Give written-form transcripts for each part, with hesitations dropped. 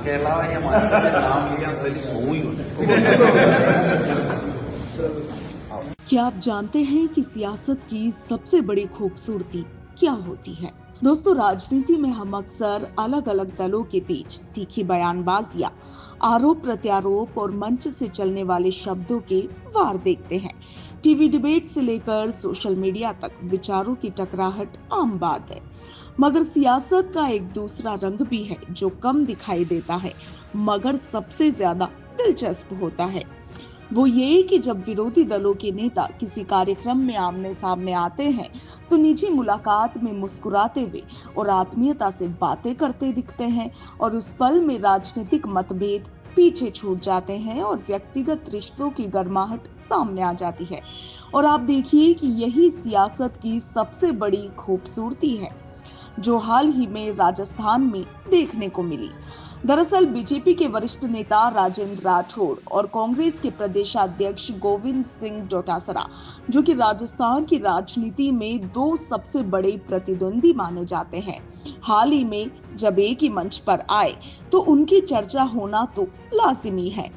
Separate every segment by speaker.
Speaker 1: के अलावा ये हमारे नाम लिया पहले सो ही होता
Speaker 2: क्या आप जानते हैं कि सियासत की सबसे बड़ी खूबसूरती क्या होती है? दोस्तों, राजनीति में हम अक्सर अलग अलग दलों के बीच तीखी बयानबाजियां, आरोप प्रत्यारोप और मंच से चलने वाले शब्दों के वार देखते हैं। टीवी डिबेट से लेकर सोशल मीडिया तक विचारों की टकराहट आम बात है। मगर सियासत का एक दूसरा रंग भी है जो कम दिखाई देता है मगर सबसे ज्यादा दिलचस्प होता है। वो ये कि जब विरोधी दलों के नेता किसी कार्यक्रम में आमने सामने आते हैं तो निजी मुलाकात में मुस्कुराते हुए और आत्मीयता से बातें करते दिखते हैं और उस पल में राजनीतिक मतभेद पीछे छूट जाते हैं और व्यक्तिगत रिश्तों की गर्माहट सामने आ जाती है। और आप देखिए कि यही सियासत की सबसे बड़ी खूबसूरती है जो हाल ही में राजस्थान में देखने को मिली। दरअसल बीजेपी के वरिष्ठ नेता राजेंद्र राठौड़ और कांग्रेस के प्रदेशाध्यक्ष गोविंद सिंह डोटासरा, जो कि राजस्थान की राजनीति में दो सबसे बड़े प्रतिद्वंदी माने जाते हैं, हाल ही में जब एक ही मंच पर आए तो उनकी चर्चा होना तो लाजिमी है।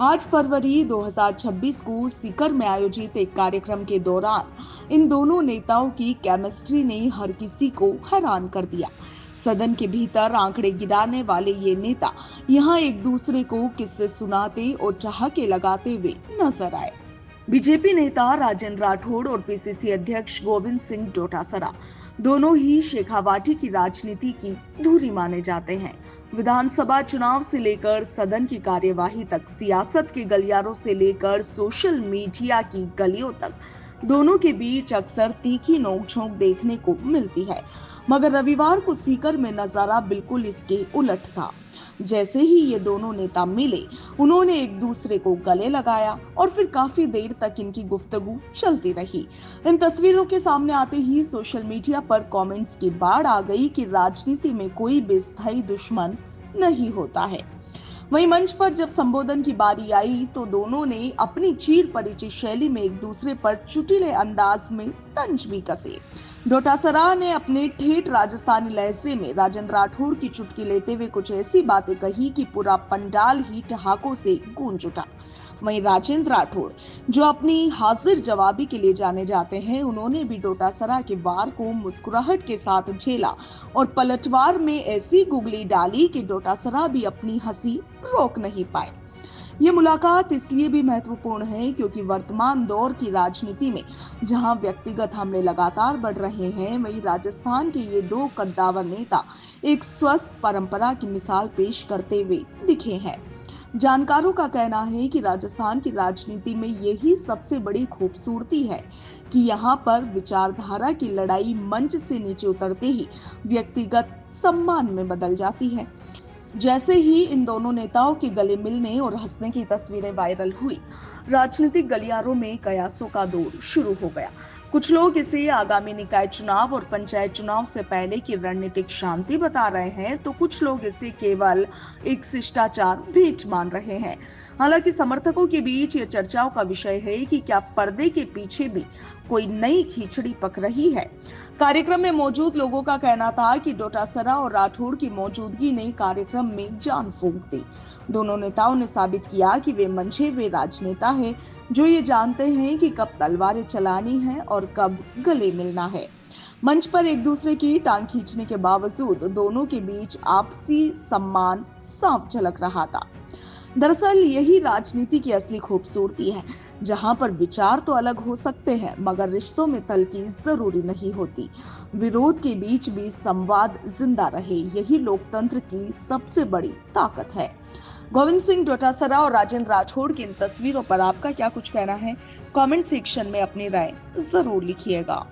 Speaker 2: 8 फरवरी 2026 को सीकर में आयोजित एक कार्यक्रम के दौरान इन दोनों नेताओं की केमिस्ट्री ने हर किसी को हैरान कर दिया। सदन के भीतर आंकड़े गिराने वाले ये नेता यहाँ एक दूसरे को किस्से सुनाते और ठहाके लगाते हुए नजर आए। बीजेपी नेता राजेंद्र राठौड़ और पीसीसी अध्यक्ष गोविंद सिंह डोटासरा दोनों ही शेखावाटी की राजनीति की धुरी माने जाते हैं। विधानसभा चुनाव से लेकर सदन की कार्यवाही तक, सियासत के गलियारों से लेकर सोशल मीडिया की गलियों तक, दोनों के बीच अक्सर तीखी नोकझोंक देखने को मिलती है। मगर रविवार को सीकर में नजारा बिल्कुल इसके उलट था। जैसे ही ये दोनों नेता मिले, उन्होंने एक दूसरे को गले लगाया और फिर काफी देर तक इनकी गुफ्तगू चलती रही। इन तस्वीरों के सामने आते ही सोशल मीडिया पर कमेंट्स की बाढ़ आ गई कि राजनीति में कोई बेस्थाई दुश्मन नहीं होता है। वहीं मंच पर जब संबोधन की बारी आई तो दोनों ने अपनी चीर परिचित शैली में एक दूसरे पर चुटीले अंदाज में तंज भी कसे। डोटासरा ने अपने ठेठ राजस्थानी लहजे में राजेंद्र राठौड़ की चुटकी लेते हुए कुछ ऐसी बातें कही कि पूरा पंडाल ही ठहाकों से गूंज उठा। वहीं राजेंद्र राठौड़, जो अपनी हाजिर जवाबी के लिए जाने जाते हैं, उन्होंने भी डोटासरा के वार को मुस्कुराहट के साथ झेला और पलटवार में ऐसी गुगली डाली कि डोटासरा भी अपनी हंसी रोक नहीं पाए। ये मुलाकात इसलिए भी महत्वपूर्ण है क्योंकि वर्तमान दौर की राजनीति में जहां व्यक्तिगत हमले लगातार बढ़ रहे हैं, वहीं राजस्थान के ये दो कद्दावर नेता एक स्वस्थ परंपरा की मिसाल पेश करते हुए दिखे हैं। जानकारों का कहना है कि राजस्थान की राजनीति में यही सबसे बड़ी खूबसूरती है कि यहाँ पर विचारधारा की लड़ाई मंच से नीचे उतरते ही व्यक्तिगत सम्मान में बदल जाती है। जैसे ही इन दोनों नेताओं के गले मिलने और हंसने की तस्वीरें वायरल हुई, राजनीतिक गलियारों में कयासों का दौर शुरू हो गया। कुछ लोग इसे आगामी निकाय चुनाव और पंचायत चुनाव से पहले की रणनीतिक शांति बता रहे हैं, तो कुछ लोग इसे केवल एक शिष्टाचार भेंट मान रहे हैं। हालांकि समर्थकों के बीच ये चर्चाओं का विषय है कि क्या पर्दे के पीछे भी कोई नई खिचड़ी पक रही है। कार्यक्रम में मौजूद लोगों का कहना था कि डोटासरा और राठौड़ की मौजूदगी ने कार्यक्रम में जान फूंक दी। दोनों नेताओं ने साबित किया कि वे मंझे हुए राजनेता हैं जो ये जानते हैं कि कब तलवारें चलानी है और कब गले मिलना है। मंच पर एक दूसरे की टांग खींचने के बावजूद दोनों के बीच आपसी सम्मान साफ झलक रहा था। दरअसल यही राजनीति की असली खूबसूरती है, जहां पर विचार तो अलग हो सकते हैं मगर रिश्तों में तल्खी जरूरी नहीं होती। विरोध के बीच भी संवाद जिंदा रहे, यही लोकतंत्र की सबसे बड़ी ताकत है। गोविंद सिंह डोटासरा और राजेंद्र राठौड़ की इन तस्वीरों पर आपका क्या कुछ कहना है? कमेंट सेक्शन में अपनी राय जरूर लिखिएगा।